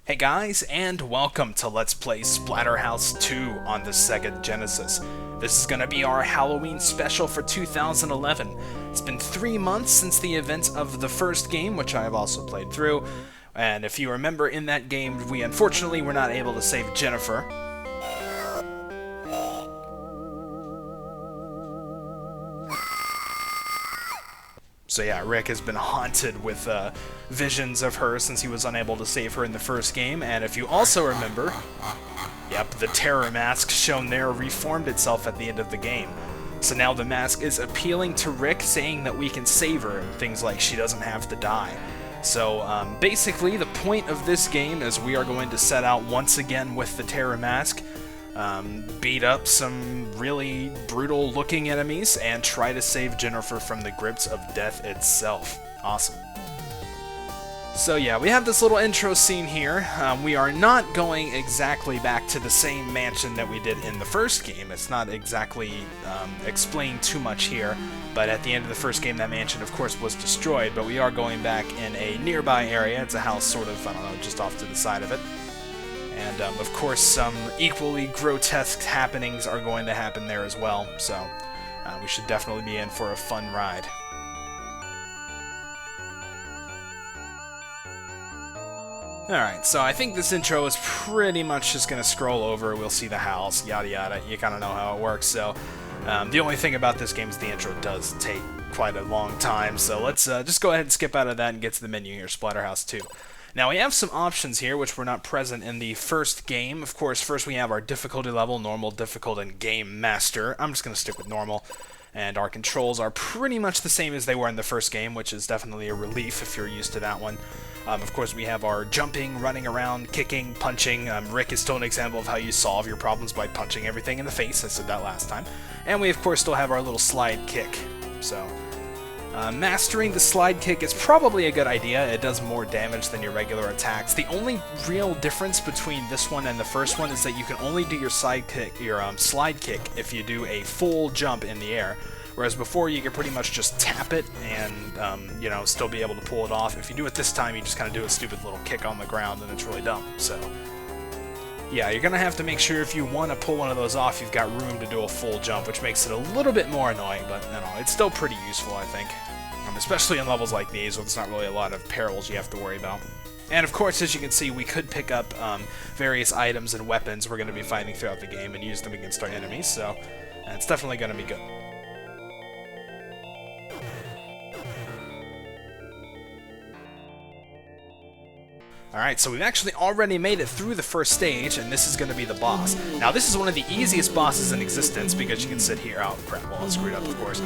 Hey guys, and welcome to Let's Play Splatterhouse 2 on the Sega Genesis. This is going to be our Halloween special for 2011. It's been 3 months since the events of the first game, which I have also played through, and if you remember, in that game we unfortunately were not able to save Jennifer. So yeah, Rick has been haunted with visions of her since he was unable to save her in the first game, and if you also remember, yep, the terror mask shown there reformed itself at the end of the game. So now the mask is appealing to Rick, saying that we can save her, and things like she doesn't have to die. So basically, the point of this game is we are going to set out once again with the terror mask, beat up some really brutal-looking enemies, and try to save Jennifer from the grips of death itself. Awesome. So yeah, we have this little intro scene here. We are not going exactly back to the same mansion that we did in the first game. It's not exactly explained too much here, but at the end of the first game, that mansion, of course, was destroyed, but we are going back in a nearby area. It's a house sort of, I don't know, just off to the side of it. And, of course, some equally grotesque happenings are going to happen there as well, so we should definitely be in for a fun ride. Alright, so I think this intro is pretty much just going to scroll over, we'll see the house, yada yada, you kind of know how it works, so the only thing about this game is the intro does take quite a long time, so let's just go ahead and skip out of that and get to the menu here, Splatterhouse 2. Now we have some options here which were not present in the first game. Of course, first we have our difficulty level, normal, difficult, and game master. I'm just going to stick with normal. And our controls are pretty much the same as they were in the first game, which is definitely a relief if you're used to that one. Of course, we have our jumping, running around, kicking, punching. Rick is still an example of how you solve your problems by punching everything in the face. I said that last time. And we, of course, still have our little slide kick. So mastering the slide kick is probably a good idea. It does more damage than your regular attacks. The only real difference between this one and the first one is that you can only do your slide kick if you do a full jump in the air. Whereas before you could pretty much just tap it and you know, still be able to pull it off. If you do it this time, you just kind of do a stupid little kick on the ground and it's really dumb. So yeah, you're going to have to make sure if you want to pull one of those off, you've got room to do a full jump, which makes it a little bit more annoying, but no, it's still pretty useful, I think. Especially in levels like these, where there's not really a lot of perils you have to worry about. And of course, as you can see, we could pick up various items and weapons we're going to be fighting throughout the game and use them against our enemies, so it's definitely going to be good. Alright, so we've actually already made it through the first stage, and this is going to be the boss. Now, this is one of the easiest bosses in existence, because you can sit here. Oh, crap, well, I screwed up, of course.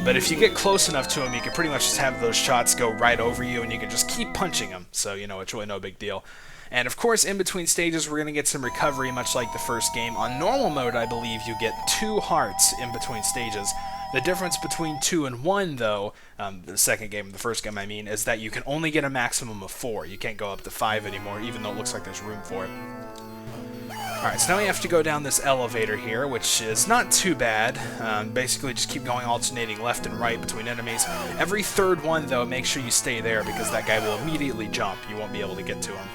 But if you get close enough to him, you can pretty much just have those shots go right over you, and you can just keep punching him. So, you know, it's really no big deal. And, of course, in between stages, we're going to get some recovery, much like the first game. On normal mode, I believe, you get 2 hearts in between stages. The difference between 2 and 1, though, the second game, the first game I mean, is that you can only get a maximum of 4. You can't go up to 5 anymore, even though it looks like there's room for it. Alright, so now we have to go down this elevator here, which is not too bad. Basically, just keep going alternating left and right between enemies. Every third one, though, make sure you stay there, because that guy will immediately jump. You won't be able to get to him.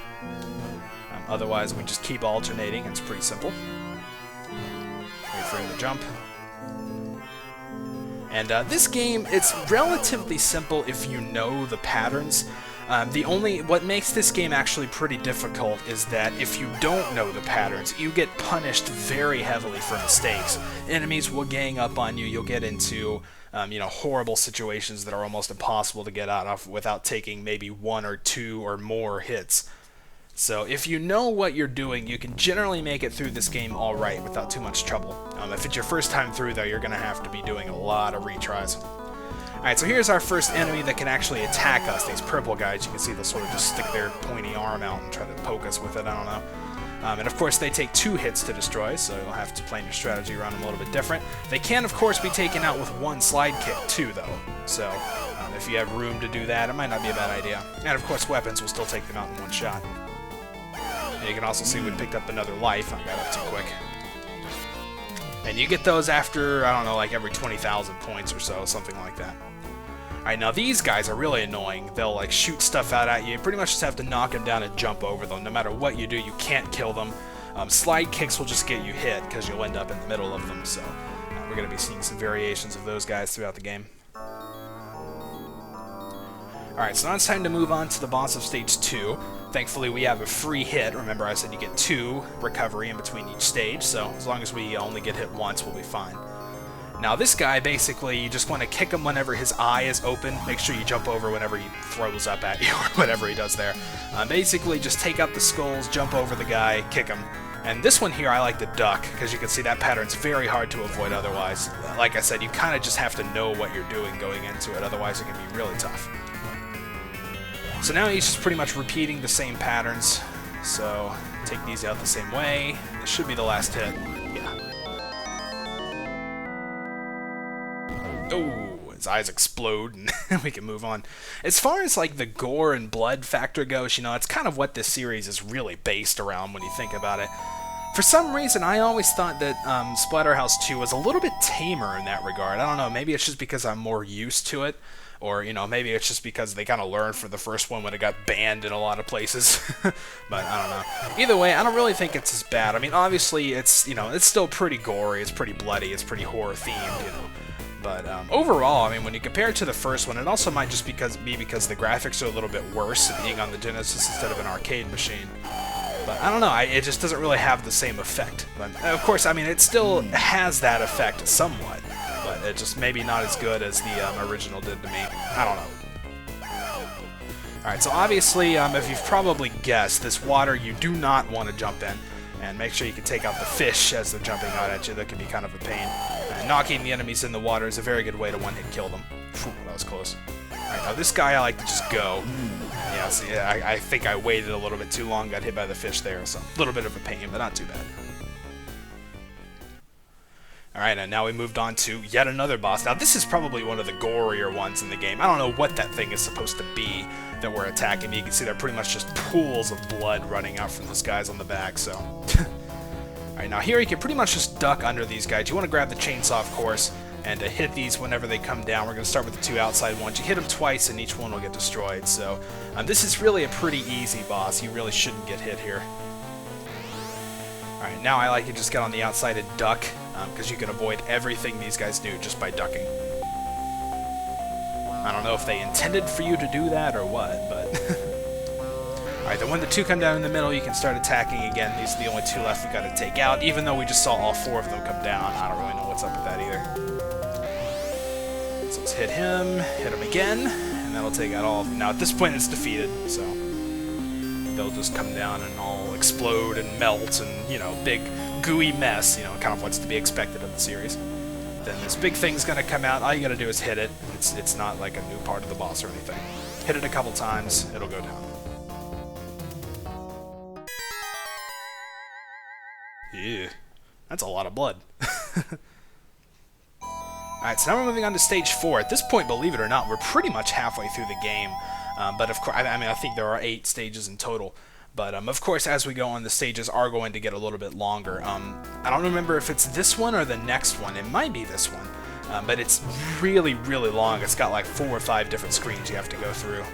Otherwise, we just keep alternating. It's pretty simple. Wait for him to jump. And this game, it's relatively simple if you know the patterns. What makes this game actually pretty difficult is that if you don't know the patterns, you get punished very heavily for mistakes. Enemies will gang up on you, you'll get into you know, horrible situations that are almost impossible to get out of without taking maybe 1 or 2 or more hits. So if you know what you're doing, you can generally make it through this game alright without too much trouble. If it's your first time through, though, you're going to have to be doing a lot of retries. Alright, so here's our first enemy that can actually attack us. These purple guys, you can see they'll sort of just stick their pointy arm out and try to poke us with it, I don't know. And of course they take 2 hits to destroy, so you'll have to plan your strategy around them a little bit different. They can, of course, be taken out with 1 slide kick, too, though. So if you have room to do that, it might not be a bad idea. And of course weapons will still take them out in 1 shot. And you can also see we picked up another life. I got up too quick. And you get those after, I don't know, like every 20,000 points or so, something like that. Alright, now these guys are really annoying. They'll like shoot stuff out at you. You pretty much just have to knock them down and jump over them. No matter what you do, you can't kill them. Slide kicks will just get you hit because you'll end up in the middle of them. So we're going to be seeing some variations of those guys throughout the game. Alright, so now it's time to move on to the boss of Stage 2. Thankfully, we have a free hit. Remember, I said you get 2 recovery in between each stage, so as long as we only get hit once, we'll be fine. Now, this guy, basically, you just want to kick him whenever his eye is open. Make sure you jump over whenever he throws up at you, or whatever he does there. Basically, just take out the skulls, jump over the guy, kick him. And this one here, I like to duck, because you can see that pattern's very hard to avoid otherwise. Like I said, you kind of just have to know what you're doing going into it, otherwise it can be really tough. So now he's just pretty much repeating the same patterns. So take these out the same way. This should be the last hit. Yeah. Oh, his eyes explode and we can move on. As far as like the gore and blood factor goes, you know, it's kind of what this series is really based around when you think about it. For some reason, I always thought that Splatterhouse 2 was a little bit tamer in that regard. I don't know, maybe it's just because I'm more used to it. Or, you know, maybe it's just because they kind of learned from the first one when it got banned in a lot of places. But, I don't know. Either way, I don't really think it's as bad. I mean, obviously, it's, you know, it's still pretty gory, it's pretty bloody, it's pretty horror-themed, you know. But, overall, I mean, when you compare it to the first one, it also might just be because the graphics are a little bit worse being on the Genesis instead of an arcade machine. But, I don't know, it just doesn't really have the same effect. But, of course, I mean, it still has that effect somewhat. But it just maybe not as good as the original did to me. I don't know. Alright, so obviously, if you've probably guessed, this water you do not want to jump in. And make sure you can take out the fish as they're jumping out at you. That can be kind of a pain. And knocking the enemies in the water is a very good way to one-hit kill them. Phew, that was close. Alright, now this guy I like to just go. Yeah, see, I think I waited a little bit too long, got hit by the fish there, so a little bit of a pain, but not too bad. Alright, and now we moved on to yet another boss. Now, this is probably one of the gorier ones in the game. I don't know what that thing is supposed to be that we're attacking. You can see they're pretty much just pools of blood running out from those guys on the back, so... Alright, now here you can pretty much just duck under these guys. You want to grab the chainsaw, of course, and hit these whenever they come down. We're going to start with the 2 outside ones. You hit them twice, and each one will get destroyed, so... this is really a pretty easy boss. You really shouldn't get hit here. Alright, now I like to just get on the outside and duck, because you can avoid everything these guys do just by ducking. I don't know if they intended for you to do that or what, but... Alright, then when the 2 come down in the middle, you can start attacking again. These are the only 2 left we gotta take out, even though we just saw all 4 of them come down. I don't really know what's up with that either. So let's hit him again, and that'll take out all of them. Now, at this point, it's defeated, so... they'll just come down and all explode and melt and, you know, big gooey mess, you know, kind of what's to be expected of the series. Then this big thing's gonna come out, all you gotta do is hit it. It's not like a new part of the boss or anything. Hit it a couple times, it'll go down. Yeah, that's a lot of blood. Alright, so now we're moving on to Stage 4. At this point, believe it or not, we're pretty much halfway through the game. But of course, I mean, I think there are 8 stages in total. But of course, as we go on, the stages are going to get a little bit longer. I don't remember if it's this one or the next one. It might be this one. But it's really, really long. It's got like 4 or 5 different screens you have to go through.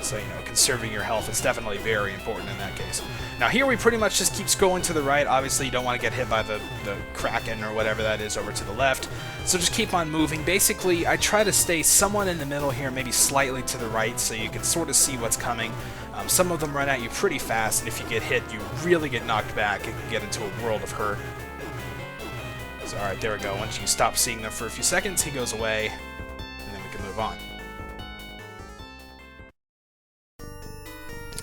So, you know, conserving your health is definitely very important in that case. Now here we pretty much just keep scrolling to the right. Obviously you don't want to get hit by the Kraken or whatever that is over to the left. So just keep on moving. Basically, I try to stay somewhat in the middle here, maybe slightly to the right, so you can sort of see what's coming. Some of them run at you pretty fast, and if you get hit, you really get knocked back and can get into a world of hurt. So alright, there we go. Once you stop seeing them for a few seconds, he goes away, and then we can move on.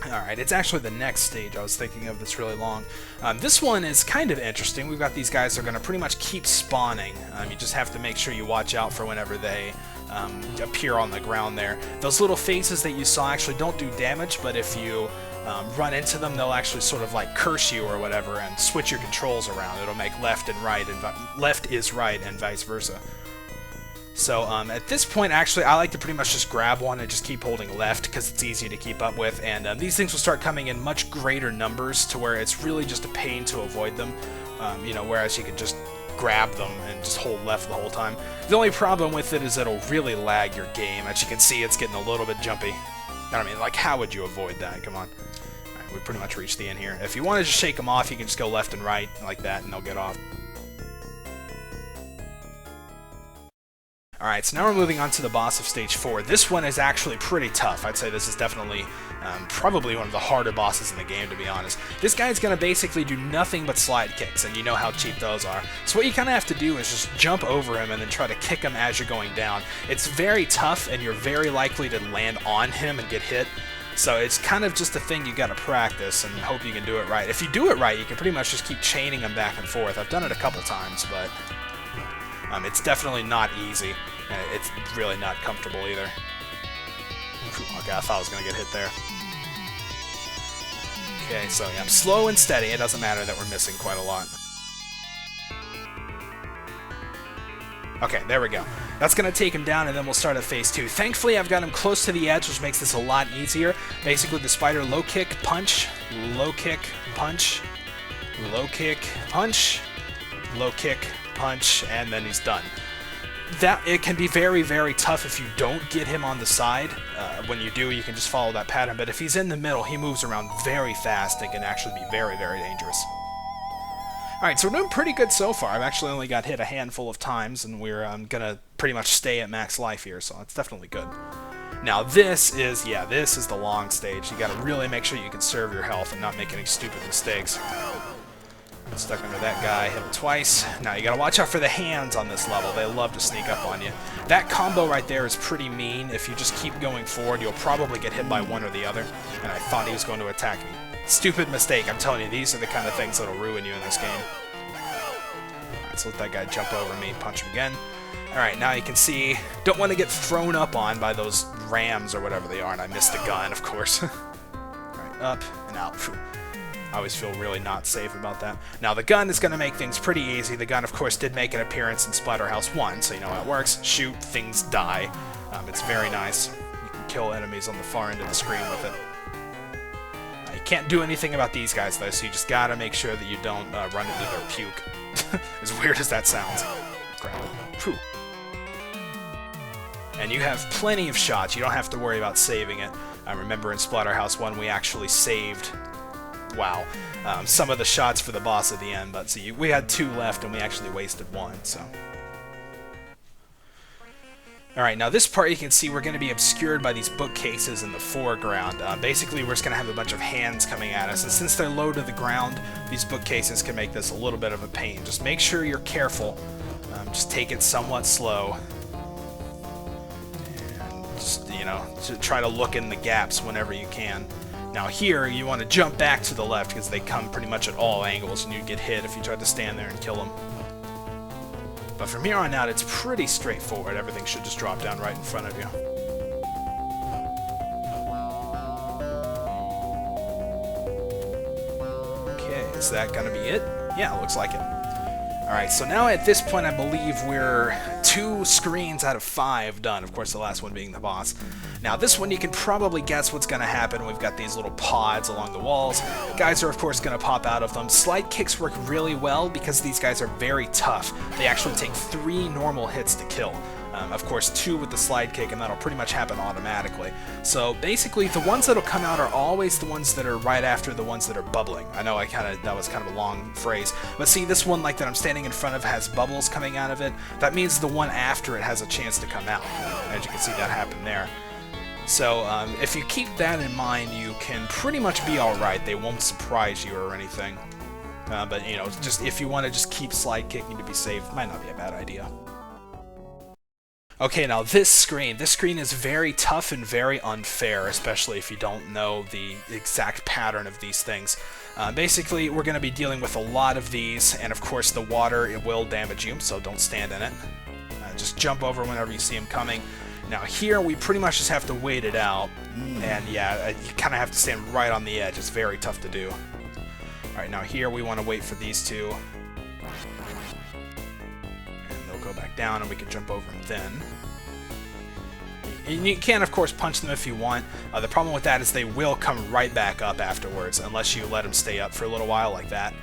Alright, it's actually the next stage I was thinking of that's really long. This one is kind of interesting. We've got these guys that are going to pretty much keep spawning. You just have to make sure you watch out for whenever they appear on the ground there. Those little faces that you saw actually don't do damage, but if you run into them, they'll actually sort of like curse you or whatever and switch your controls around. It'll make left and right, and left is right and vice versa. So at this point, actually, I like to pretty much just grab one and just keep holding left because it's easy to keep up with, and these things will start coming in much greater numbers to where it's really just a pain to avoid them. You know, whereas you could just grab them and just hold left the whole time. The only problem with it is it'll really lag your game. As you can see, it's getting a little bit jumpy. I mean, like, how would you avoid that? Come on. Alright, we pretty much reached the end here. If you want to just shake them off, you can just go left and right like that, and they'll get off. Alright, so now we're moving on to the boss of Stage 4. This one is actually pretty tough. I'd say this is definitely probably one of the harder bosses in the game, to be honest. This guy's going to basically do nothing but slide kicks, and you know how cheap those are. So what you kind of have to do is just jump over him and then try to kick him as you're going down. It's very tough, and you're very likely to land on him and get hit. So it's kind of just a thing you got to practice and hope you can do it right. If you do it right, you can pretty much just keep chaining him back and forth. I've done it a couple times, but it's definitely not easy. It's really not comfortable either. Okay, I thought I was going to get hit there. Okay, so yeah, slow and steady. It doesn't matter that we're missing quite a lot. Okay, there we go. That's going to take him down, and then we'll start at phase 2. Thankfully, I've got him close to the edge, which makes this a lot easier. Basically, the spider low kick, punch, low kick, punch, low kick, punch, low kick, punch, and then he's done. It can be very, very tough if you don't get him on the side. When you do, you can just follow that pattern, but if he's in the middle, he moves around very fast and can actually be very, very dangerous. Alright, so we're doing pretty good so far. I've actually only got hit a handful of times, and we're gonna pretty much stay at max life here, so it's definitely good. Now this is the long stage. You gotta really make sure you conserve your health and not make any stupid mistakes. Stuck under that guy, hit him twice. Now you gotta watch out for the hands on this level. They love to sneak up on you. That combo right there is pretty mean. If you just keep going forward, you'll probably get hit by one or the other. And I thought he was going to attack me. Stupid mistake. I'm telling you, these are the kind of things that'll ruin you in this game. Alright, so let that guy jump over me, punch him again. Alright, now you can see, don't want to get thrown up on by those rams or whatever they are, and I missed the gun, of course. Alright, up and out. Phew. I always feel really not safe about that. Now, the gun is going to make things pretty easy. The gun, of course, did make an appearance in Splatterhouse 1, so you know how it works. Shoot, things die. It's very nice. You can kill enemies on the far end of the screen with it. You can't do anything about these guys, though, so you just got to make sure that you don't run into their puke. As weird as that sounds. Grab it. Whew. And you have plenty of shots. You don't have to worry about saving it. I remember in Splatterhouse 1, we actually saved... Wow. Some of the shots for the boss at the end, but see, we had 2 left and we actually wasted 1, so. Alright, now this part you can see we're going to be obscured by these bookcases in the foreground. Basically, we're just going to have a bunch of hands coming at us, and since they're low to the ground, these bookcases can make this a little bit of a pain. Just make sure you're careful. Just take it somewhat slow. And just, you know, try to look in the gaps whenever you can. Now here, you want to jump back to the left because they come pretty much at all angles and you'd get hit if you tried to stand there and kill them. But from here on out, it's pretty straightforward. Everything should just drop down right in front of you. Okay, is that going to be it? Yeah, it looks like it. Alright, so now at this point I believe we're 2 screens out of 5 done, of course the last one being the boss. Now this one you can probably guess what's going to happen. We've got these little pods along the walls. Guys are of course going to pop out of them. Slide kicks work really well because these guys are very tough. They actually take 3 normal hits to kill. Of course 2 with the slide kick, and that'll pretty much happen automatically. So basically the ones that'll come out are always the ones that are right after the ones that are bubbling. I know that was kind of a long phrase, but see this one like that I'm standing in front of has bubbles coming out of it. That means the one after it has a chance to come out. As you can see, that happened there. So if you keep that in mind, you can pretty much be alright. They won't surprise you or anything. But you know, just if you want to just keep slide kicking to be safe, might not be a bad idea. Okay, now this screen is very tough and very unfair, especially if you don't know the exact pattern of these things. Basically, we're going to be dealing with a lot of these, and of course the water, it will damage you, so don't stand in it. Just jump over whenever you see them coming. Now here, we pretty much just have to wait it out, and yeah, you kind of have to stand right on the edge. It's very tough to do. Alright, now here we want to wait for these two. Go back down and we can jump over them then. You can of course punch them if you want. The problem with that is they will come right back up afterwards unless you let them stay up for a little while like that,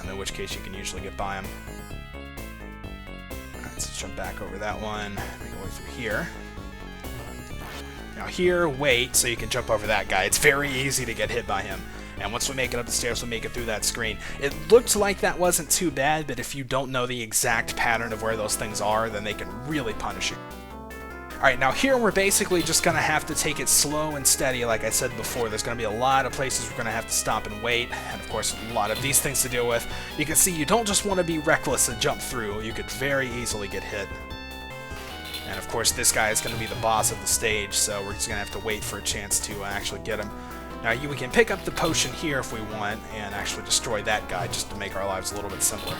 in which case you can usually get by them. Let's jump back over that one, make our way through here. Now here, wait, so you can jump over that guy. It's very easy to get hit by him. And once we make it up the stairs, we'll make it through that screen. It looked like that wasn't too bad, but if you don't know the exact pattern of where those things are, then they can really punish you. Alright, now here we're basically just going to have to take it slow and steady, like I said before. There's going to be a lot of places we're going to have to stop and wait, and of course a lot of these things to deal with. You can see you don't just want to be reckless and jump through. You could very easily get hit. And of course this guy is going to be the boss of the stage, so we're just going to have to wait for a chance to actually get him. Now we can pick up the potion here if we want, and actually destroy that guy just to make our lives a little bit simpler.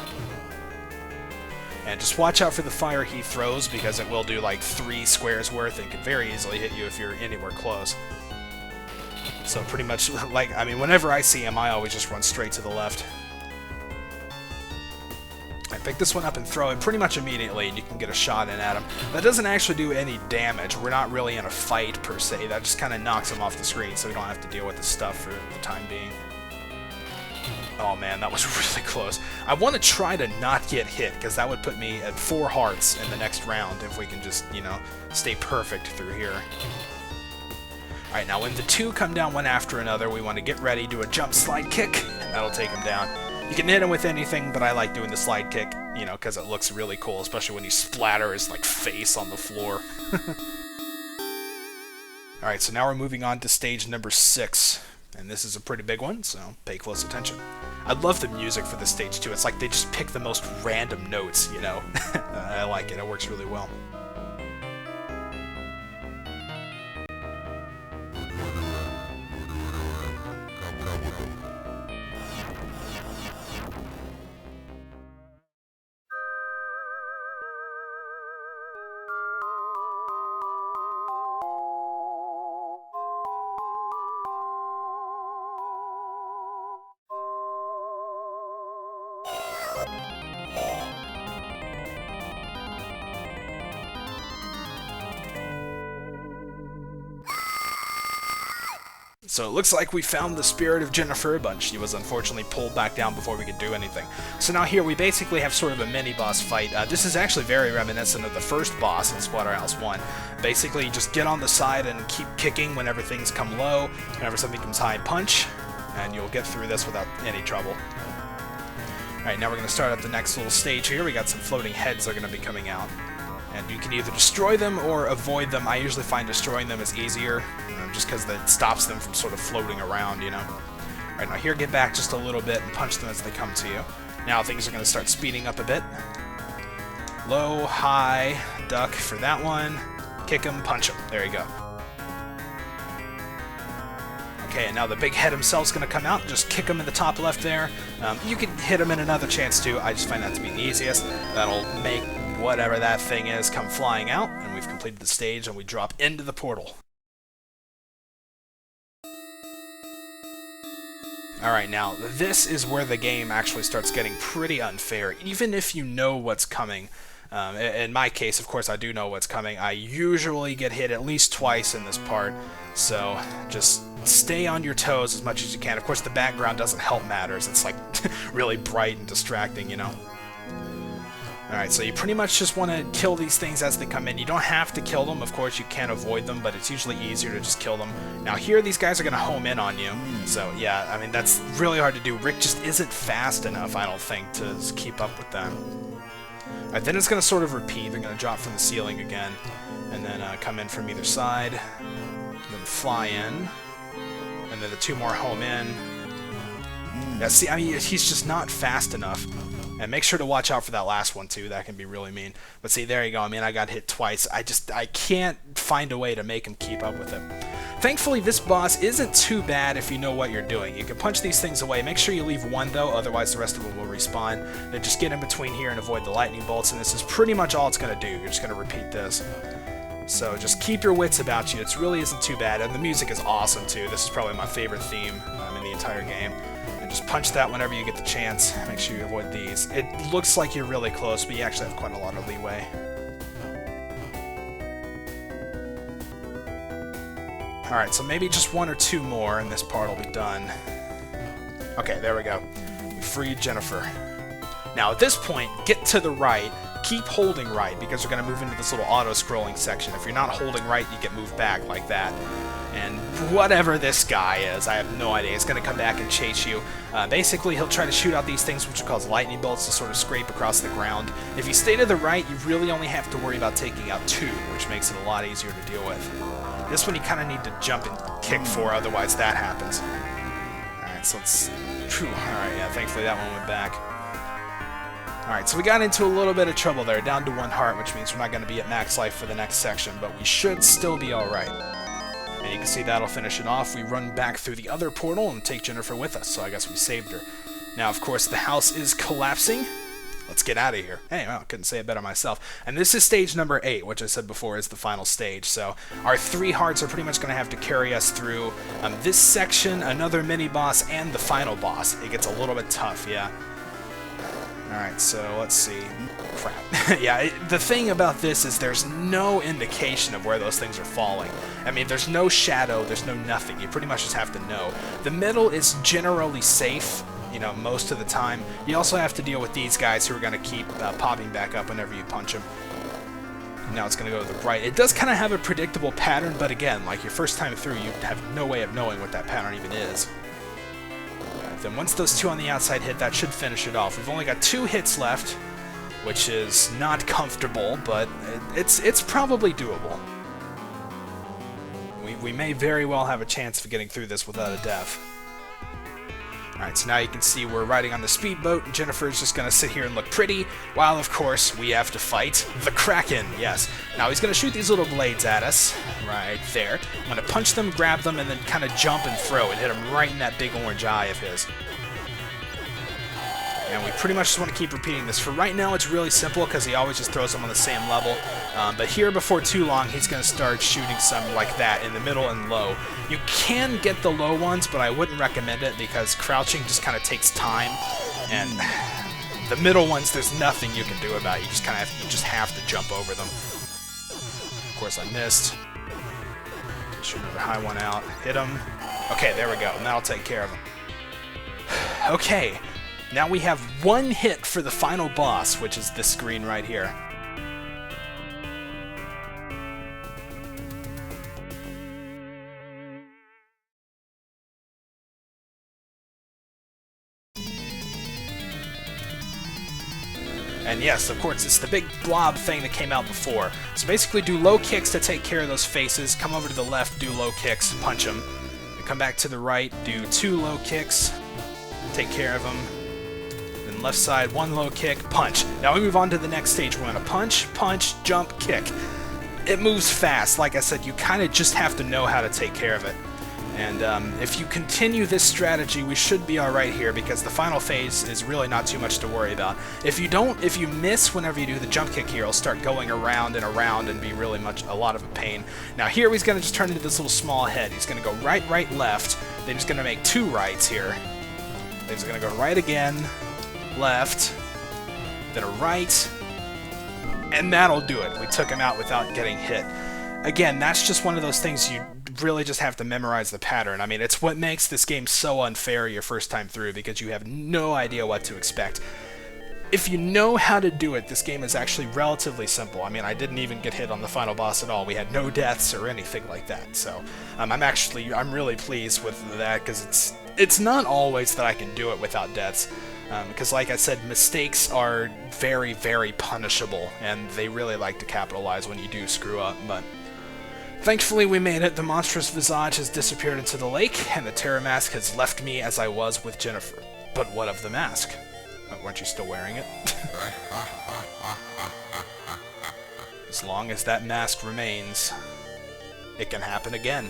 And just watch out for the fire he throws, because it will do like 3 squares worth and can very easily hit you if you're anywhere close. So pretty much, like, I mean, whenever I see him, I always just run straight to the left. I pick this one up and throw it pretty much immediately, and you can get a shot in at him. That doesn't actually do any damage. We're not really in a fight, per se. That just kind of knocks him off the screen, so we don't have to deal with this stuff for the time being. Oh man, that was really close. I want to try to not get hit, because that would put me at 4 hearts in the next round if we can just, you know, stay perfect through here. Alright, now when the 2 come down one after another, we want to get ready, do a jump slide kick, and that'll take him down. You can hit him with anything, but I like doing the slide kick, you know, because it looks really cool, especially when you splatter his, like, face on the floor. Alright, so now we're moving on to stage number 6. And this is a pretty big one, so pay close attention. I love the music for this stage, too. It's like they just pick the most random notes, you know? I like it. It works really well. So it looks like we found the spirit of Jennifer, but she was unfortunately pulled back down before we could do anything. So now here we basically have sort of a mini-boss fight. This is actually very reminiscent of the first boss in Splatterhouse 1. Basically, you just get on the side and keep kicking whenever things come low. Whenever something comes high, punch, and you'll get through this without any trouble. Alright, now we're going to start up the next little stage here. We got some floating heads that are going to be coming out. And you can either destroy them or avoid them. I usually find destroying them is easier, just because that stops them from sort of floating around, you know. Alright, now here, get back just a little bit and punch them as they come to you. Now things are going to start speeding up a bit. Low, high, duck for that one. Kick him, punch him. There you go. Okay, and now the big head himself's going to come out. Just kick him in the top left there. You can hit him in another chance too. I just find that to be the easiest. That'll make whatever that thing is come flying out, and we've completed the stage, and we drop into the portal. Alright, now, this is where the game actually starts getting pretty unfair, even if you know what's coming. In my case, of course, I do know what's coming. I usually get hit at least twice in this part, so just stay on your toes as much as you can. Of course, the background doesn't help matters. It's like really bright and distracting, you know. Alright, so you pretty much just want to kill these things as they come in. You don't have to kill them, of course, you can avoid them, but it's usually easier to just kill them. Now here, these guys are going to home in on you, so yeah, I mean, that's really hard to do. Rick just isn't fast enough, I don't think, to keep up with them. Alright, then it's going to sort of repeat. They're going to drop from the ceiling again, and then come in from either side, then fly in, and then the 2 more home in. Yeah, see, I mean, he's just not fast enough. And make sure to watch out for that last one, too. That can be really mean. But see, there you go. I mean, I got hit twice. I can't find a way to make him keep up with it. Thankfully, this boss isn't too bad if you know what you're doing. You can punch these things away. Make sure you leave one, though, otherwise the rest of them will respawn. Then just get in between here and avoid the lightning bolts, and this is pretty much all it's going to do. You're just going to repeat this. So just keep your wits about you. It really isn't too bad, and the music is awesome, too. This is probably my favorite theme in the entire game. Just punch that whenever you get the chance. Make sure you avoid these. It looks like you're really close, but you actually have quite a lot of leeway. Alright, so maybe just 1 or 2 more, and this part will be done. Okay, there we go. We freed Jennifer. Now, at this point, get to the right, keep holding right, because we're going to move into this little auto-scrolling section. If you're not holding right, you get moved back like that. And whatever this guy is, I have no idea. He's going to come back and chase you. Basically, he'll try to shoot out these things, which are called lightning bolts, to sort of scrape across the ground. If you stay to the right, you really only have to worry about taking out 2, which makes it a lot easier to deal with. This one you kind of need to jump and kick for, otherwise that happens. Alright, so let's... Alright, yeah, thankfully that one went back. Alright, so we got into a little bit of trouble there, down to 1 heart, which means we're not going to be at max life for the next section, but we should still be alright. And you can see that'll finish it off. We run back through the other portal and take Jennifer with us, so I guess we saved her. Now, of course, the house is collapsing. Let's get out of here. Hey, well, I couldn't say it better myself. And this is stage number 8, which I said before is the final stage. So our 3 hearts are pretty much going to have to carry us through this section, another mini-boss, and the final boss. It gets a little bit tough, yeah. Alright, so let's see. Crap. Yeah, the thing about this is there's no indication of where those things are falling. I mean, there's no shadow, there's no nothing. You pretty much just have to know. The middle is generally safe, you know, most of the time. You also have to deal with these guys who are going to keep popping back up whenever you punch them. Now it's going to go to the right. It does kind of have a predictable pattern, but again, like your first time through, you have no way of knowing what that pattern even is. Then once those 2 on the outside hit, that should finish it off. We've only got 2 hits left, which is not comfortable, but it's probably doable. We may very well have a chance of getting through this without a death. Alright, so now you can see we're riding on the speedboat, and Jennifer's just going to sit here and look pretty, while, of course, we have to fight the Kraken, yes. Now, he's going to shoot these little blades at us, right there. I'm going to punch them, grab them, and then kind of jump and throw and hit him right in that big orange eye of his. And we pretty much just want to keep repeating this. For right now, it's really simple, because he always just throws them on the same level. But here, before too long, he's going to start shooting some like that, in the middle and low. You can get the low ones, but I wouldn't recommend it, because crouching just kind of takes time. And the middle ones, there's nothing you can do about it. You just kind of have to jump over them. Of course, I missed. Shoot another high one out. Hit him. Okay, there we go. And that'll take care of him. Okay. Now we have 1 hit for the final boss, which is this screen right here. And yes, of course, it's the big blob thing that came out before. So basically do low kicks to take care of those faces, come over to the left, do low kicks, punch them. And come back to the right, do 2 low kicks, take care of them. Left side, 1 low kick, punch. Now we move on to the next stage. We're going to punch, punch, jump, kick. It moves fast. Like I said, you kind of just have to know how to take care of it. And if you continue this strategy, we should be alright here, because the final phase is really not too much to worry about. If you miss whenever you do the jump kick here, it'll start going around and around and be really a lot of a pain. Now here he's going to just turn into this little small head. He's going to go right, right, left. Then he's going to make 2 rights here. Then he's going to go right again. Left, then a right, and that'll do it. We took him out without getting hit. Again, that's just one of those things you really just have to memorize the pattern. I mean, it's what makes this game so unfair your first time through, because you have no idea what to expect. If you know how to do it, this game is actually relatively simple. I mean, I didn't even get hit on the final boss at all. We had no deaths or anything like that. So I'm really pleased with that, because it's not always that I can do it without deaths. Because, like I said, mistakes are very, very punishable, and they really like to capitalize when you do screw up, but thankfully we made it. The monstrous visage has disappeared into the lake, and the terror mask has left me as I was with Jennifer. But what of the mask? Weren't you still wearing it? As long as that mask remains, it can happen again.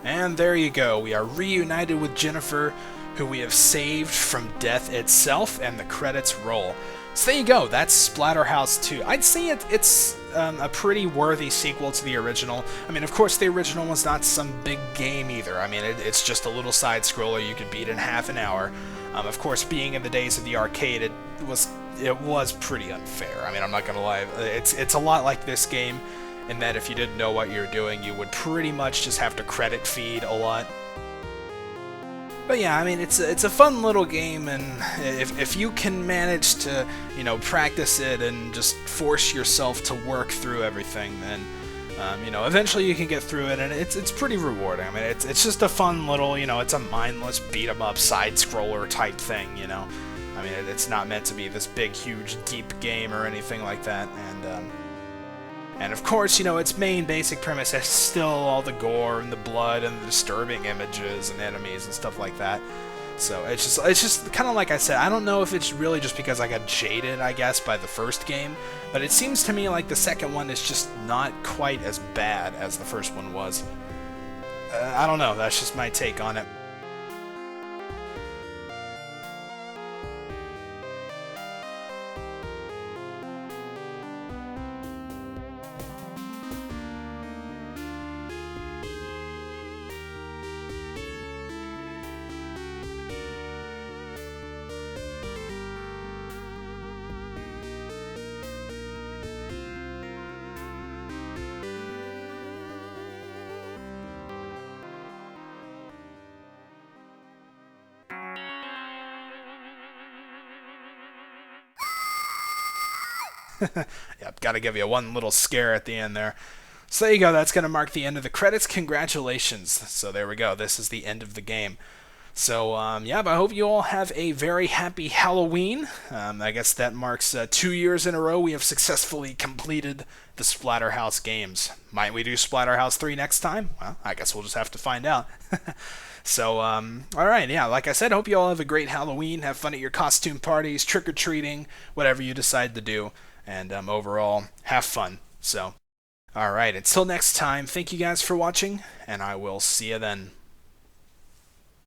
And there you go, we are reunited with Jennifer, who we have saved from death itself, and the credits roll. So there you go, that's Splatterhouse 2. I'd say it's a pretty worthy sequel to the original. I mean, of course, the original was not some big game either. I mean, it's just a little side-scroller you could beat in half an hour. Of course, being in the days of the arcade, it was pretty unfair. I mean, I'm not gonna lie, it's a lot like this game, in that if you didn't know what you were doing, you would pretty much just have to credit feed a lot. But yeah, I mean, it's a fun little game, and if you can manage to, practice it and just force yourself to work through everything, then eventually you can get through it, and it's pretty rewarding. I mean, it's just a fun little, it's a mindless beat 'em up side scroller type thing. I mean, it's not meant to be this big, huge, deep game or anything like that, and of course, its main basic premise is still all the gore and the blood and the disturbing images and enemies and stuff like that. So it's just kind of like I said, I don't know if it's really just because I got jaded, I guess, by the first game, but it seems to me like the second one is just not quite as bad as the first one was. I don't know, that's just my take on it. Yep, gotta give you one little scare at the end there. So there you go, that's gonna mark the end of the credits. Congratulations. So there we go, this is the end of the game. So, yeah, but I hope you all have a very happy Halloween. I guess that marks 2 years in a row we have successfully completed the Splatterhouse games. Might we do Splatterhouse 3 next time? Well, I guess we'll just have to find out. So, alright, yeah, like I said, hope you all have a great Halloween. Have fun at your costume parties, trick-or-treating, whatever you decide to do. And overall, have fun. So, alright, until next time, thank you guys for watching, and I will see you then.